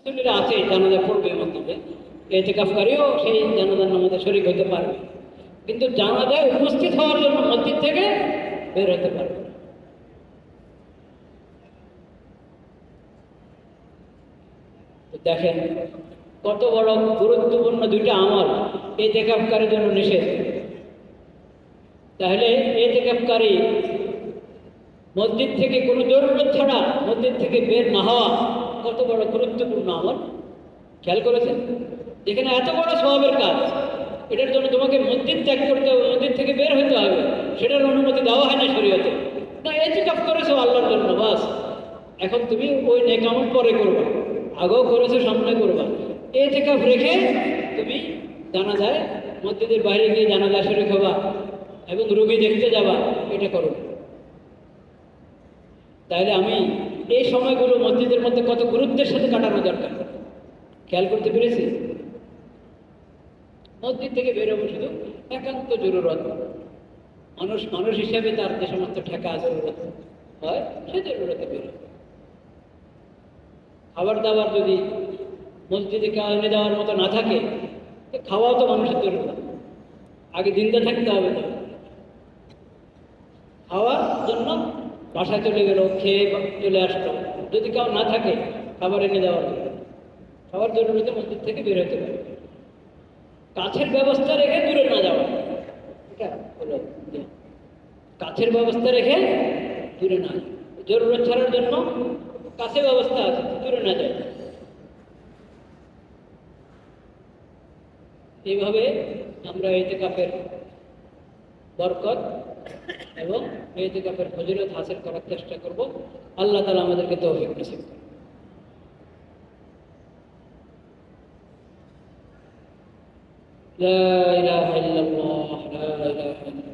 মুসলিমরা আছে জানাজা পড়বে মসজিদে, এতেকাফকারীও সেই জানাজার নামাজে শরীক হতে পারবে, কিন্তু জানাজায় উপস্থিত হওয়ার জন্য মসজিদ থেকে বের হতে পারবে। দেখেন কত বড় গুরুত্বপূর্ণ দুইটা আমল এতেকাফকারীর জন্য নিষেধ। তাহলে এতেকাফকারী মসজিদ থেকে কোনো জরুরত ছাড়া মসজিদ থেকে বের না হওয়া কত বড় গুরুত্বপূর্ণ আমল, খেয়াল করেছেন? যেখানে এত বড় সওয়াবের কাজ, এটার জন্য তোমাকে মসজিদ ত্যাগ করতে হবে, মসজিদ থেকে বের হতে হবে, সেটার অনুমতি দেওয়া হয় না শরীয়তে। না, এতেকাফ করেছো আল্লাহর জন্য, বাস এখন তুমি ওই নেক আমল পরে করবা, আগেও করেছো সামনে করবা। এতেকাফ রেখে তুমি জানাজায় মসজিদের বাইরে গিয়ে জানাজা শরীক হবা এবং রোগী দেখতে যাবা, এটা করো। তাহলে আমি এই সময়গুলো মসজিদের মধ্যে কত গুরুত্বের সাথে কাটানো দরকার খেয়াল করতে পেরেছি। মসজিদ থেকে বেরোবো শুধু একান্ত জরুরত, মানুষ হিসাবে তার যে সমস্ত ঠেকা জরুরত হয় সে জরুরতে বেরোবে। খাবার দাবার যদি মসজিদে এনে দেওয়ার মতো না থাকে, খাওয়াও তো মানুষের জরুরত, আগে জিন্দা থাকতে হবে। তো খাওয়ার জন্য বাসায় চলে গেল, খেয়ে চলে আসলো, যদি কেউ না থাকে খাবার এনে দেওয়ার জন্য, খাবার জরুরতে মসজিদ থেকে বের হতে পারে। কাছের ব্যবস্থা রেখে দূরে না যাওয়া, এটা হলো কাছের ব্যবস্থা রেখে দূরে না, জরুরত ছাড়ার জন্য কাছে ব্যবস্থা আছে, দূরে না যায়। এইভাবে আমরা ইতিকাফের বরকত এবং ইতিকাফের ফজিলত হাসিল করার চেষ্টা করব। আল্লাহ তাআলা আমাদেরকে তৌফিক নসিব করুন। লা ইলাহা ইল্লাল্লাহ, লা ইলাহা ইল্লাল্লাহ।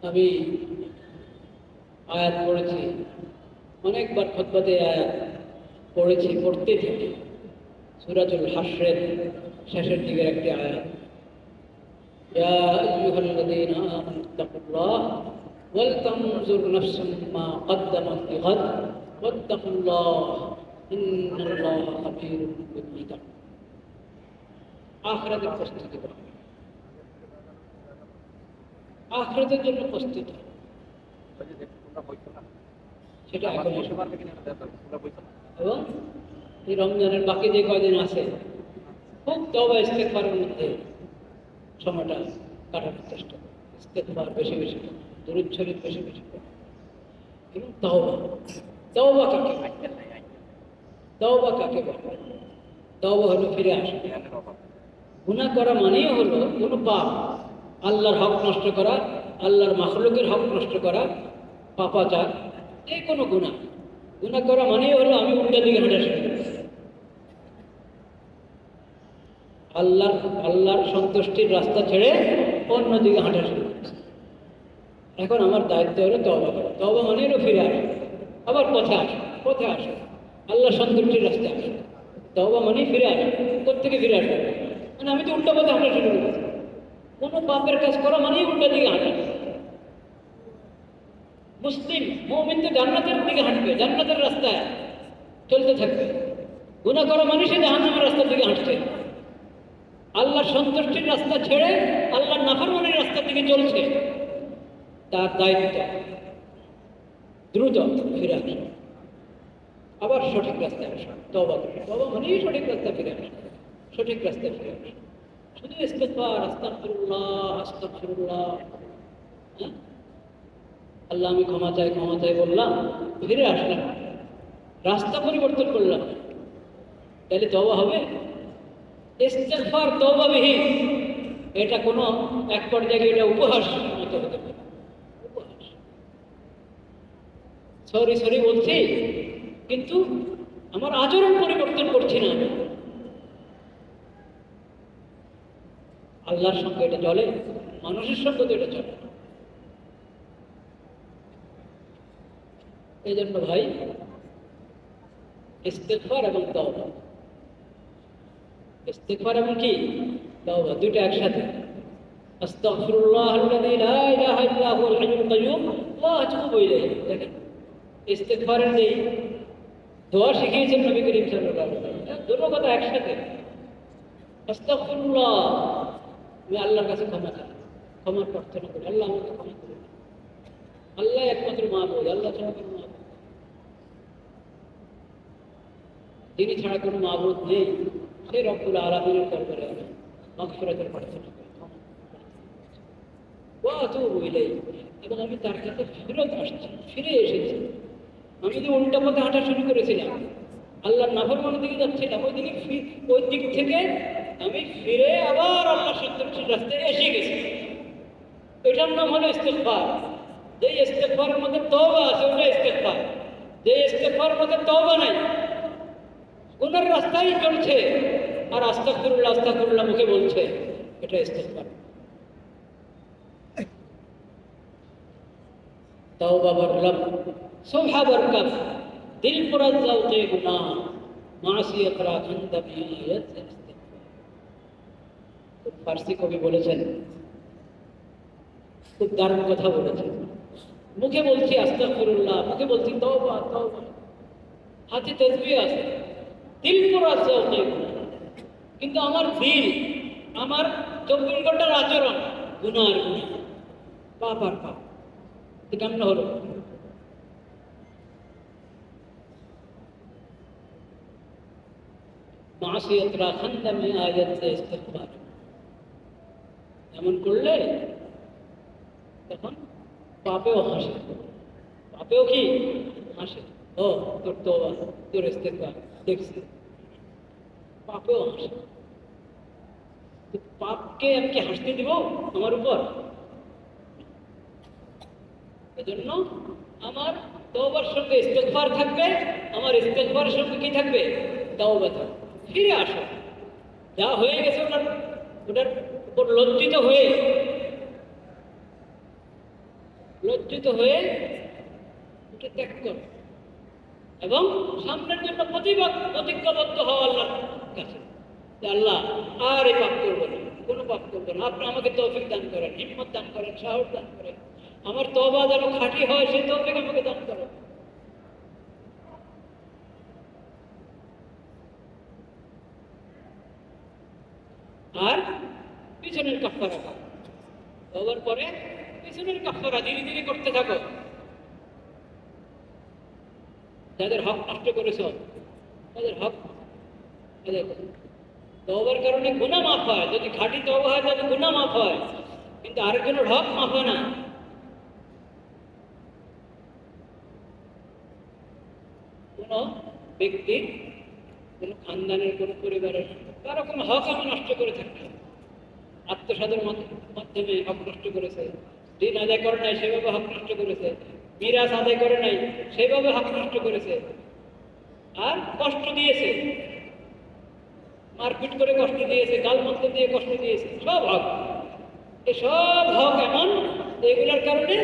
আমি আয়াত পড়েছি অনেকবার, খুতবাতে আয়াত পড়েছি, পড়তে থাকি। সূরাতুল হাশরের শেষের দিকের একটি আয়াত, ইয়া আইয়ুহাল্লাযীনা আমানু তাকুল্লাহ ওয়াল তানজুর নাফসুম মা কদ্দামাত লিগাদ ওয়াত্তাকুল্লাহ ইন্নাল্লাহা খাবীরুম বিমা তা'মালুন। আখিরাতের প্রস্তুতি করা, আখিরাতের জন্য প্রস্তুত, সেটা এখন এবং এই রমজানের বাকি যে কয়দিন আছে খুব তওবা ইস্তেগফারের মধ্যে সময়টা কাটানোর চেষ্টা করো। ইস্তেগফার বেশি বেশি, দুরূদ শরীফ বেশি বেশি করো এবং তওবা। তওবা কাকে বলে? তওবা কাকে বলে? তওবা হলো ফিরে আসা। গুনাহ করা মানেই হলো কোনো পাপ, আল্লাহর হক নষ্ট করা, আল্লাহর মাখলুকের হক নষ্ট করা, পাপাচার, যে কোনো গুনাহ। গুনাহ করা মানেই হলো আমি উল্টা দিকে হাঁটা শুরু করেছি, আল্লাহর সন্তুষ্টির রাস্তা ছেড়ে অন্যদিকে হাঁটা শুরু করেছি। এখন আমার দায়িত্ব হলো তওবা করা। তওবা মানে হলো ফিরে আসা, আবার পথে আসা, পথে আসা, আল্লাহর সন্তুষ্টির রাস্তায় আসা। তওবা মানে ফিরে আসা। কোত্থেকে ফিরে আসা? মানে আমি তো উল্টা পথে হাঁটা শুরু করেছি। কোনো পাপের কাজ করা মানেই উল্টা দিকে হাঁটা। মুসলিম মুমিন তো জান্নাতের দিকে হাঁটবে, জান্নাতের রাস্তায় চলতে থাকবে। গুনাহ করা মানে সে জাহান্নামের রাস্তার দিকে হাঁটছে, আল্লাহর সন্তুষ্টির রাস্তা ছেড়ে আল্লাহর নাফরমানির রাস্তার দিকে চলছে। তার দায়িত্ব দ্রুত ফিরে আসা, আবার সঠিক রাস্তায় আসা। তওবা করে, তওবা মানেই সঠিক রাস্তায় ফিরে আসা, সঠিক রাস্তায় ফিরে আসা। শুধু ইস্তেগফার, আস্তাগফিরুল্লাহ আস্তাগফিরুল্লাহ, আল্লাহ আমি ক্ষমা চাই বললাম, ফিরে আসলাম, রাস্তা পরিবর্তন করলাম, তাহলে তওবা হবে? ইস্তেগফার তওবাবিহীন, এটা কোনো এক পর্যায়ে এটা উপহাস মতো হতে পারে। সরি সরি বলছি, কিন্তু আমার আচরণ পরিবর্তন করছি না। আল্লাহর সঙ্গে এটা চলে, মানুষের সঙ্গে তো এটা চলে। এই জন্য ভাই, ইস্তেগফার এবং তাওবা, ইস্তেগফার এবং কি তাওবা দুটো একসাথে। আস্তাগফিরুল্লাহাল্লাযী লা ইলাহা ইল্লা হুয়াল হাইয়ুল কাইয়্যুম ওয়া আতুবু ইলাইহি। দেখেন, ইস্তেগফারের যে দোয়া শিখিয়েছেন নবী করিম সাল্লাল্লাহু আলাইহি ওয়াসাল্লাম, দুটো কথা একসাথে। আস্তাগফিরুল্লাহ, আমি আল্লাহর কাছে ক্ষমা চাই, ক্ষমা প্রার্থনা করি, আল্লাহ আমাকে ক্ষমা করুন। আল্লাহ একমাত্র মাবুদ, আল্লাহ ছাড়া কোনো মাবুদ, যিনি ছাড়া কোনো মাবুদ নেই, সেই রব্বুল আলামিনের দরবারে আমি মাগফিরাতের প্রার্থনা করি, ওয়া আতুবু ইলাইহি, এবং আমি তার কাছে ফিরত আসছি, ফিরে এসেছি। আমি যদি উল্টা পথে হাঁটা শুরু করেছিলাম, আল্লাহর নাফরমানের দিকে যাচ্ছিলাম, ওই দিক থেকে আমি ফিরে আবার আল্লাহর সন্তুষ্টির রাস্তায় এসে গেছি। এটার নাম হলো ইস্তেগফার। যে ইস্তেগফারের মধ্যে তওবা আছে ওটা ইস্তেগফার। যে ইস্তেগফারের মধ্যে তওবা নাই, গুনার রাস্তায় চলছে আর আস্তাগফিরুল্লাহ আস্তাগফিরুল্লাহ মুখে বলছে, এটা ইস্তেগফার। तौबा बर लब सुबह बर कब दिल पुरज ज़ौक़े गुनाह मासियत रा खंदमी आयत से इस्तेग़फ़ार। फारसी কবি বলেছেন, খুব দারুণ কথা বলেছেন। মুখে বলছি আস্তাগফিরুল্লাহ, মুখে বলছি তওবা তওবা, হাতে তাসবিহ আছে, দিল পুরজ ज़ौक़े गुनाह, কিন্তু আমার দিল, আমার 24 ঘন্টার আচরণ গুনার গুনাহ, পাপ আর পাপ। কেমন হলো? মাসিয়াত রা খান্দামে আয়াত সে ইস্তেগফার। এমন করলে তখন পাপেও হাসে, পাপেও কি হাসে, ও তোর তওবা, তোর ইস্তেগফার দেখছি, পাপেও হাসে। পাপকে আমি কি হাসতে দিব আমার উপর? এজন্য আমার তওবার সঙ্গে ইস্তেগফার থাকবে, আমার ইস্তেগফারের সঙ্গে কি থাকবে? তওবা থাকবে। ফিরে আসো, যা হয়ে গেছে ওটার উপর লজ্জিত হয়ে ওটা ত্যাগ করো এবং সামনের জন্য প্রতিজ্ঞাবদ্ধ হও আল্লাহর কাছে, আল্লাহ আর এই পাপ করবো না, কোনো পাপ করবো না। আপনি আমাকে তৌফিক দান করেন, হিম্মত দান করেন, সাহস দান করেন, আমার তওবা যেন খাঁটি হয়, সেই তৌফিক আমাকে দান করেন। আর পিছনের কাফারা, তওবার পরে পিছনের কাফারা ধীরে ধীরে করতে থাকো। যাদের হক নষ্ট করেছ তাদের হক আদায় করো। তওবার কারণে গুনাহ মাফ হয়, যদি খাঁটি তওবা হয় তাহলে গুনাহ মাফ হয়, কিন্তু আরেকজনের হক মাফ হয় না। কোনো ব্যক্তির, কোনো খানদানের, কোনো পরিবারের কারো কোনো হক আমি নষ্ট করে থাকি, আত্মসাদের মাধ্যমে হক নষ্ট করেছে, ঋণ আদায় করে নাই সেভাবে হক নষ্ট করেছে, মিরাস আদায় করে নাই সেভাবে হক নষ্ট করেছে, আর কষ্ট দিয়েছে, মারপিট করে কষ্ট দিয়েছে, গালমন্ত্র দিয়ে কষ্ট দিয়েছে, সব হক। এই সব হক এমন, এগুলোর কারণে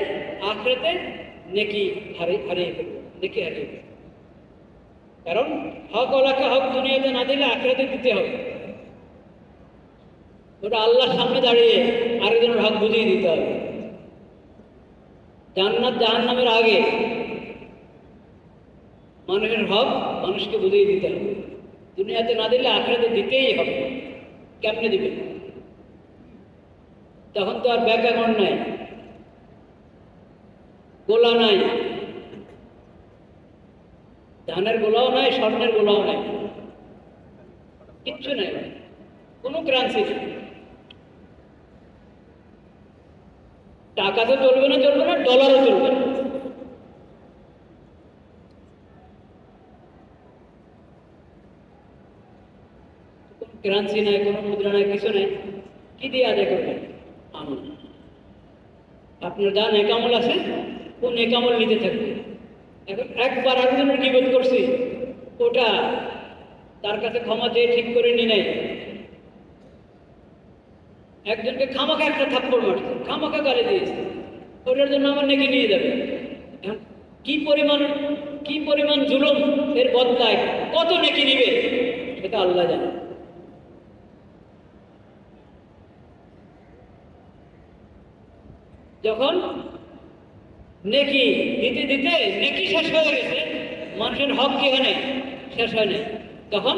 আখিরাতে নেকি হারিয়ে ফেলবে, নেকি হারিয়ে ফেলবে। কারণ হক ওলাকে হক দুনিয়াতে না দিলে আখিরাতে দিতে হবে। ওটা আল্লাহর সামনে দাঁড়িয়ে আরেকজনের হক বুঝিয়ে দিতে হবে। জান্নাত জাহান্নামের আগে মানুষের হক মানুষকে বুঝিয়ে দিতে হবে। দুনিয়াতে না দিলে আখিরাতে দিতেই হবে। কেমনে দিবে? তখন তো আর ব্যাংক অ্যাকাউন্ট নাই, গোলা নাই, ধানের গোলাও নাই, স্বর্ণের গোলাও নাই, কিচ্ছু নাই, কোনো কারেন্সি নেই। টাকা তো চলবে না, ডলারও চলবে না। কোনো কারেন্সি নাই, কোনো মুদ্রা নাই, কিছু নেই, কি দিয়ে আদায় করবেন? আমল। আপনার যা নেকামল আছে ও নেকামল নিতে থাকবে, এখন একবার আরেকজনের গীবত করছি, ওটা তার কাছে ক্ষমা চেয়ে ঠিক করে নি নাই। একজনকে খামাখা একটা থাপ্পড় মারছে, খামাখা গালি দিয়েছে, ওটার জন্য আমার নেকি নিয়ে যাবে। এখন কি পরিমাণ জুলুম এর বদলায় কত নেকি নিবে সেটা আল্লাহ জানে। যখন নেকি দিতে দিতে নেকি শেষ হয়ে গেছে, মানুষের হক কি হয় নাই, শেষ হয় নাই, তখন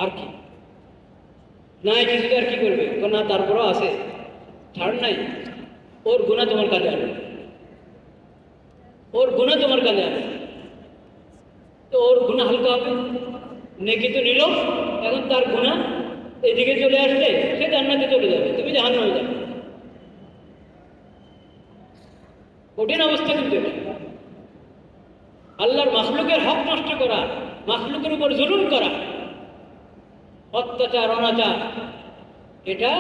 আর কি নাই কিছু, আর কি করবে না, তারপরও আছে, ছাড় নাই, ওর গুণা তোমার কাজে আনে, ওর গুণা তোমার কাজে আনে, তো ওর গুণা হালকা হবে। নেকি তো নিল, এখন তার গুণা এদিকে চলে আসলে সে জান্নাতে চলে যাবে, তুমি জাহান্নামে যাবে। কঠিন অবস্থা কিন্তু এটা। আল্লাহর মাখলুকের হক নষ্ট করা, মাখলুকের উপর জুলুম করা, অত্যাচার অনাচার, এটা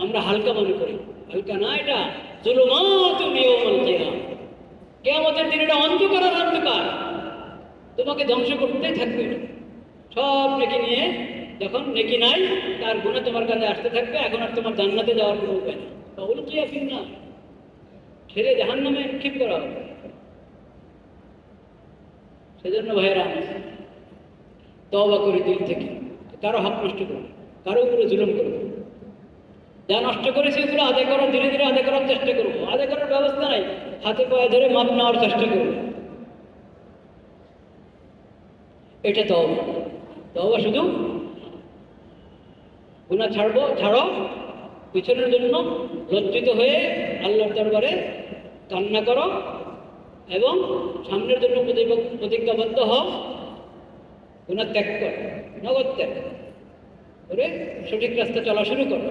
আমরা হালকা মনে করি। হালকা না, এটা জুলুমাতুন ইয়াউমাল কিয়ামah। কিয়ামতের দিন এটা অন্ধকারের অন্ধকার, তোমাকে ধ্বংস করতেই থাকবে। সব নেকি নিয়ে, যখন নেকি নাই, তার গুণে তোমার কাছে আসতে থাকবে। এখন আর তোমার জান্নাতে যাওয়ার কোনো উপায় নেই, উল্কিয়া ফিন্নার, ছেড়ে জাহান্নামে নিক্ষেপ করা হবে। সেজন্য ভাইয়েরা, তওবা করি দিল থেকে, কারো হক নষ্ট করবে, কারো উপরে জুলুম করবে। যা নষ্ট করেছে এগুলো আদায় করার, ধীরে ধীরে আদায় করার চেষ্টা করবো। আদায় করার ব্যবস্থা নাই, হাতে পায়ে ধরে মাপ নেওয়ার চেষ্টা করবো। এটা তওবা। তওবা শুধু গুনাহ ছাড়ো, পিছনের জন্য লজ্জিত হয়ে আল্লাহর দরবারে কান্না করো এবং সামনের জন্য প্রতিজ্ঞাবদ্ধ হও, গুনাহ ত্যাগ করো, নগদ ত্যাগ করে সঠিক রাস্তা চলা শুরু করো।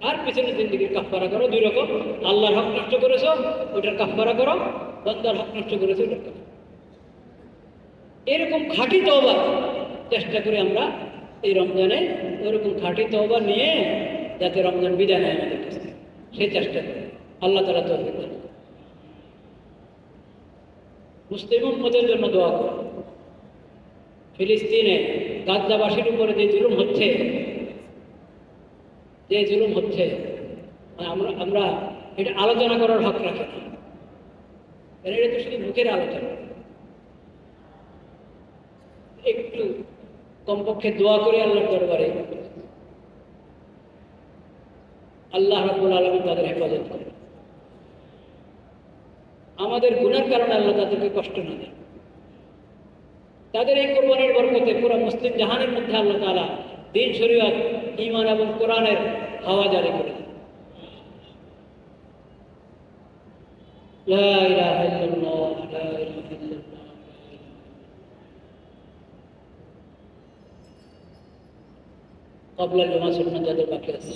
আর পিছনের জিন্দেগির কাফফারা করো। দুই রকম, আল্লাহর হক নষ্ট করেছো, ওটার কাফফারা করো, বান্দার হক নষ্ট করেছো, ওটার কাফফারা। এরকম খাঁটি তওবা চেষ্টা করি আমরা এই রমজানে, ওরকম খাঁটি তওবা নিয়ে যাতে রমজান বিদায় নেয় আমাদের কাছে, সেই চেষ্টা করি। আল্লাহ তাআলা তৌফিক দান। মুসলিম উম্মতের জন্য দোয়া করো। ফিলিস্তিনে গাজ্জাবাসীর উপরে যে জুলুম হচ্ছে, আমরা এটা আলোচনা করার হক রাখি না। এটা তো শুধু মুখের আলোচনা। একটু কমপক্ষে দোয়া করে আল্লাহর দরবারে, আল্লাহ রাব্বুল আলামিন তাদের হেফাজত করে, আমাদের গুনার কারণে আল্লাহ তাদেরকে কষ্ট না দেয়। তাদের এই কোরবানির বরকতে পুরো মুসলিম জাহানের মধ্যে আল্লাহ তাআলা দ্বীন, শরীয়ত, ঈমান এবং কোরআনের হাওয়া জারি করে। লা ইলাহা ইল্লাল্লাহ, লা ইলাহা ইল্লাল্লাহ। ক্বাবলা জুমা সুন্নাত যাদের বাকি আছে